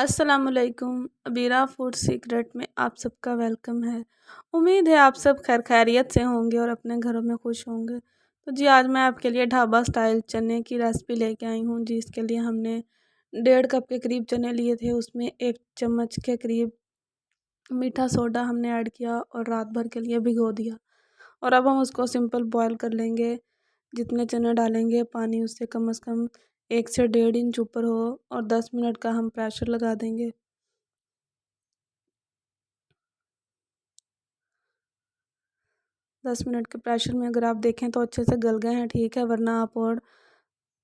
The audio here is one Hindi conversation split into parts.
अस्सलामुअलैकुम। अबीरा फूड सीक्रेट में आप सबका वेलकम है। उम्मीद है आप सब खैर खैरियत से होंगे और अपने घरों में खुश होंगे। तो जी आज मैं आपके लिए ढाबा स्टाइल चने की रेसिपी लेके आई हूँ जी। इसके लिए हमने 1.5 कप के करीब चने लिए थे। उसमें 1 चम्मच के करीब मीठा सोडा हमने ऐड किया और रात भर के लिए भिगो दिया। और अब हम उसको सिंपल बॉयल कर लेंगे। जितने चने डालेंगे पानी उससे कम से कम 1 से 1.5 इंच ऊपर हो और 10 मिनट का हम प्रेशर लगा देंगे। 10 मिनट के प्रेशर में अगर आप देखें तो अच्छे से गल गए हैं, ठीक है, वरना आप और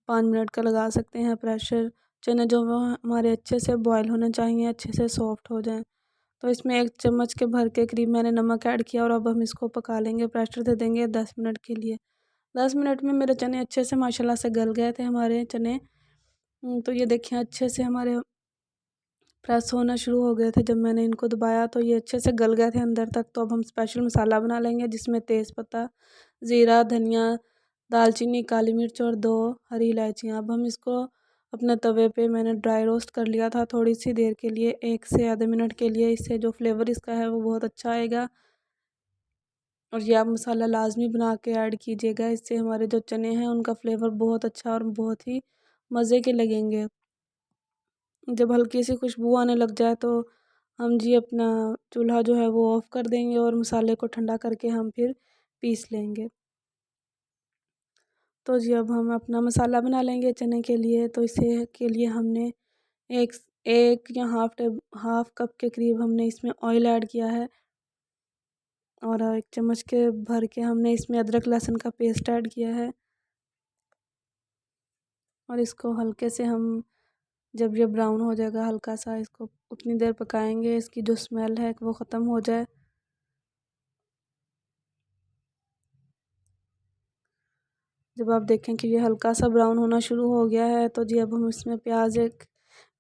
5 मिनट का लगा सकते हैं प्रेशर। चने जो वो हमारे अच्छे से बॉयल होने चाहिए, अच्छे से सॉफ्ट हो जाएं। तो इसमें 1 चम्मच के भर के करीब मैंने नमक ऐड किया और अब हम इसको पका लेंगे। प्रेशर दे देंगे 10 मिनट के लिए। 10 मिनट में मेरे चने अच्छे से माशाल्लाह से गल गए थे हमारे चने। तो ये देखिए अच्छे से हमारे प्रेस होना शुरू हो गए थे। जब मैंने इनको दबाया तो ये अच्छे से गल गए थे अंदर तक। तो अब हम स्पेशल मसाला बना लेंगे जिसमें तेज़पत्ता, ज़ीरा, धनिया, दालचीनी, काली मिर्च और 2 हरी इलायचियाँ। अब हम इसको अपने तवे पे मैंने ड्राई रोस्ट कर लिया था थोड़ी सी देर के लिए, 1 से आधे मिनट के लिए। इससे जो फ्लेवर इसका है वो बहुत अच्छा आएगा। और ये आप मसाला लाजमी बना के ऐड कीजिएगा। इससे हमारे जो चने हैं उनका फ्लेवर बहुत अच्छा और बहुत ही मज़े के लगेंगे। जब हल्की सी खुशबू आने लग जाए तो हम जी अपना चूल्हा जो है वो ऑफ़ कर देंगे और मसाले को ठंडा करके हम फिर पीस लेंगे। तो जी अब हम अपना मसाला बना लेंगे चने के लिए। तो इसे के लिए हमने एक एक या हाफ़ कप के करीब हमने इसमें ऑयल ऐड किया है और 1 चम्मच के भर के हमने इसमें अदरक लहसुन का पेस्ट ऐड किया है। और इसको हल्के से हम जब ये ब्राउन हो जाएगा हल्का सा, इसको उतनी देर पकाएंगे इसकी जो स्मेल है वो ख़त्म हो जाए। जब आप देखें कि ये हल्का सा ब्राउन होना शुरू हो गया है तो जी अब हम इसमें प्याज एक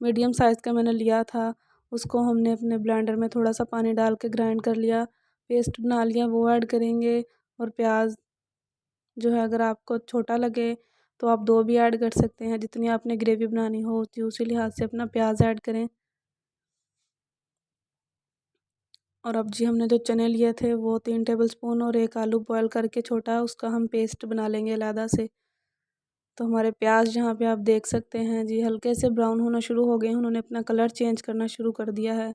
मीडियम साइज़ का मैंने लिया था, उसको हमने अपने ब्लेंडर में थोड़ा सा पानी डाल के ग्राइंड कर लिया, पेस्ट बना लिया, वो ऐड करेंगे। और प्याज जो है अगर आपको छोटा लगे तो आप 2 भी ऐड कर सकते हैं, जितनी आपने ग्रेवी बनानी हो जी उसी लिहाज से अपना प्याज ऐड करें। और अब जी हमने जो चने लिए थे वो 3 टेबलस्पून और 1 आलू बॉयल करके छोटा, उसका हम पेस्ट बना लेंगे अलहदा से। तो हमारे प्याज यहाँ पे आप देख सकते हैं जी हल्के से ब्राउन होना शुरू हो गए हैं, उन्होंने अपना कलर चेंज करना शुरू कर दिया है।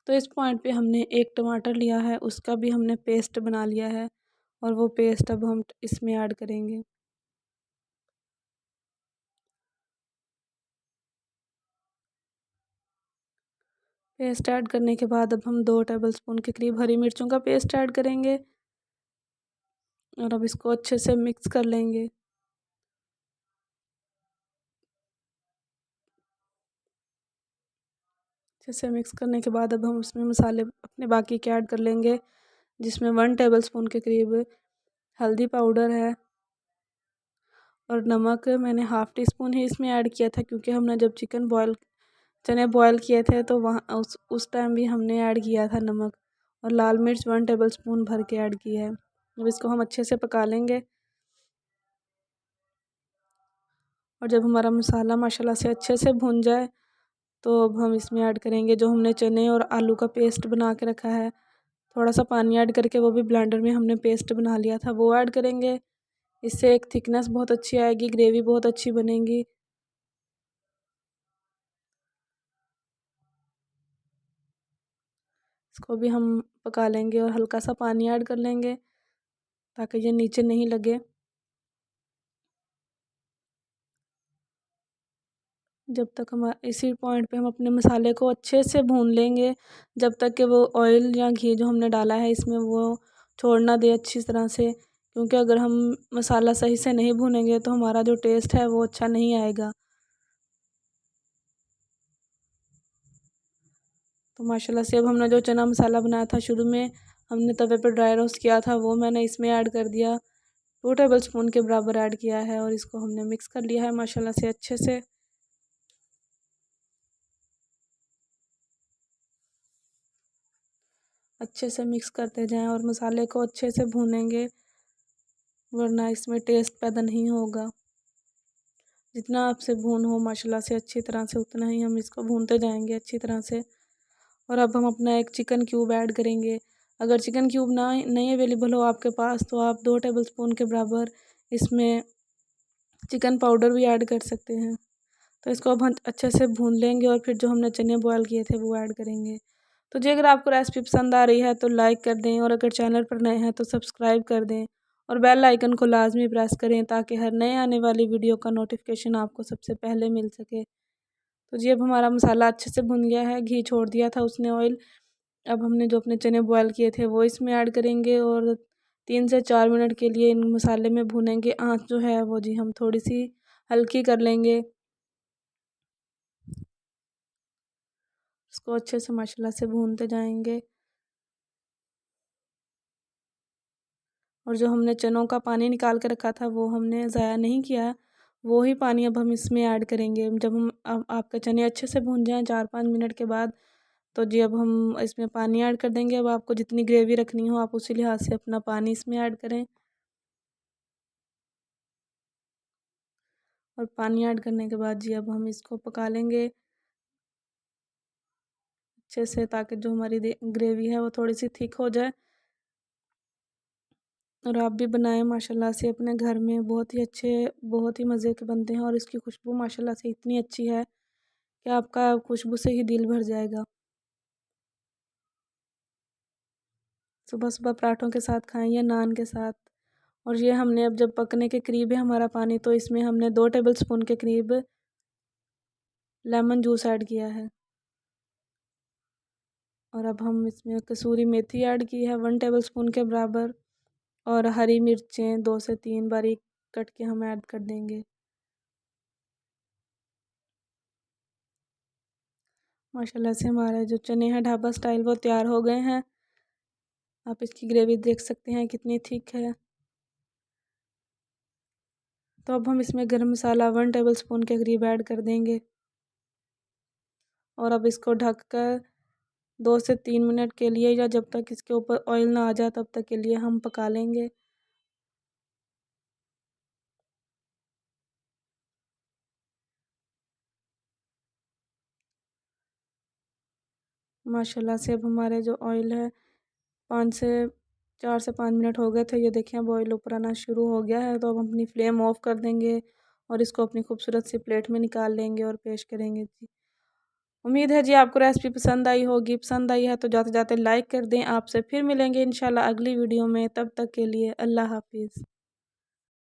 तो इस पॉइंट पे हमने 1 टमाटर लिया है, उसका भी हमने पेस्ट बना लिया है और वो पेस्ट अब हम इसमें ऐड करेंगे। पेस्ट ऐड करने के बाद अब हम 2 टेबलस्पून के करीब हरी मिर्चों का पेस्ट ऐड करेंगे और अब इसको अच्छे से मिक्स कर लेंगे। अच्छे से मिक्स करने के बाद अब हम उसमें मसाले अपने बाकी के ऐड कर लेंगे, जिसमें 1 टेबलस्पून के करीब हल्दी पाउडर है और नमक मैंने हाफ़ टी स्पून ही इसमें ऐड किया था, क्योंकि हमने जब चने बॉयल किए थे तो वहाँ उस टाइम भी हमने ऐड किया था नमक। और लाल मिर्च 1 टेबलस्पून भर के ऐड की है। अब इसको हम अच्छे से पका लेंगे। और जब हमारा मसाला माशाल्लाह से अच्छे से भुन जाए तो अब हम इसमें ऐड करेंगे जो हमने चने और आलू का पेस्ट बना के रखा है। थोड़ा सा पानी ऐड करके वो भी ब्लेंडर में हमने पेस्ट बना लिया था, वो ऐड करेंगे। इससे एक थिकनेस बहुत अच्छी आएगी, ग्रेवी बहुत अच्छी बनेगी। इसको भी हम पका लेंगे और हल्का सा पानी ऐड कर लेंगे ताकि ये नीचे नहीं लगे। जब तक हम इसी पॉइंट पे हम अपने मसाले को अच्छे से भून लेंगे, जब तक कि वो ऑयल या घी जो हमने डाला है इसमें वो छोड़ ना दे अच्छी तरह से, क्योंकि अगर हम मसाला सही से नहीं भूनेंगे तो हमारा जो टेस्ट है वो अच्छा नहीं आएगा। तो माशाल्लाह से अब हमने जो चना मसाला बनाया था शुरू में हमने तवे पर ड्राई रोस्ट किया था, वो मैंने इसमें ऐड कर दिया। 2 टेबलस्पून के बराबर ऐड किया है और इसको हमने मिक्स कर लिया है माशाल्लाह से अच्छे से। अच्छे से मिक्स करते जाएं और मसाले को अच्छे से भूनेंगे, वरना इसमें टेस्ट पैदा नहीं होगा। जितना आपसे भून हो माशाल्लाह से अच्छी तरह से, उतना ही हम इसको भूनते जाएंगे अच्छी तरह से। और अब हम अपना एक चिकन क्यूब ऐड करेंगे। अगर चिकन क्यूब ना नहीं अवेलेबल हो आपके पास तो आप 2 टेबलस्पून के बराबर इसमें चिकन पाउडर भी ऐड कर सकते हैं। तो इसको अब हम अच्छे से भून लेंगे और फिर जो हमने चने बॉयल किए थे वो ऐड करेंगे। तो जी अगर आपको रेसिपी पसंद आ रही है तो लाइक कर दें, और अगर चैनल पर नए हैं तो सब्सक्राइब कर दें और बेल आइकन को लाजमी प्रेस करें ताकि हर नए आने वाली वीडियो का नोटिफिकेशन आपको सबसे पहले मिल सके। तो जी अब हमारा मसाला अच्छे से भुन गया है, घी छोड़ दिया था उसने ऑयल। अब हमने जो अपने चने बॉयल किए थे वो इसमें ऐड करेंगे और 3 से 4 मिनट के लिए इन मसाले में भुनेंगे। आँच जो है वो जी हम थोड़ी सी हल्की कर लेंगे। इसको अच्छे से माशाल्लाह से भूनते जाएंगे। और जो हमने चनों का पानी निकाल के रखा था वो हमने ज़ाया नहीं किया, वो ही पानी अब हम इसमें ऐड करेंगे। जब हम अब आपके चने अच्छे से भून जाएँ 4-5 मिनट के बाद, तो जी अब हम इसमें पानी ऐड कर देंगे। अब आपको जितनी ग्रेवी रखनी हो आप उसी लिहाज से अपना पानी इसमें ऐड करें। और पानी ऐड करने के बाद जी अब हम इसको पका लेंगे अच्छे से, ताकि जो हमारी ग्रेवी है वो थोड़ी सी थिक हो जाए। और आप भी बनाएं माशाल्लाह से अपने घर में, बहुत ही अच्छे, बहुत ही मज़े के बनते हैं। और इसकी खुशबू माशाल्लाह से इतनी अच्छी है कि आपका खुशबू से ही दिल भर जाएगा। सुबह सुबह पराठों के साथ खाएं या नान के साथ। और ये हमने अब जब पकने के करीब है हमारा पानी, तो इसमें हमने 2 टेबलस्पून के करीब लेमन जूस ऐड किया है। और अब हम इसमें कसूरी मेथी ऐड की है 1 टेबलस्पून के बराबर। और हरी मिर्चें 2 से 3 बारीक कट के हम ऐड कर देंगे। माशाल्लाह से हमारे जो चने हैं ढाबा स्टाइल वो तैयार हो गए हैं। आप इसकी ग्रेवी देख सकते हैं कितनी थिक है। तो अब हम इसमें गरम मसाला 1 टेबलस्पून के करीब ऐड कर देंगे। और अब इसको ढककर 2 से 3 मिनट के लिए, या जब तक इसके ऊपर ऑयल ना आ जाए तब तक के लिए हम पका लेंगे। माशाल्लाह से अब हमारे जो ऑयल है 4 से 5 मिनट हो गए थे, ये देखिए अब ऑयल ऊपर आना शुरू हो गया है। तो अब हम अपनी फ्लेम ऑफ कर देंगे और इसको अपनी खूबसूरत सी प्लेट में निकाल लेंगे और पेश करेंगे जी। उम्मीद है जी आपको रेसिपी पसंद आई होगी। पसंद आई है तो जाते जाते लाइक कर दें। आपसे फिर मिलेंगे इंशाल्लाह अगली वीडियो में, तब तक के लिए अल्लाह हाफिज़।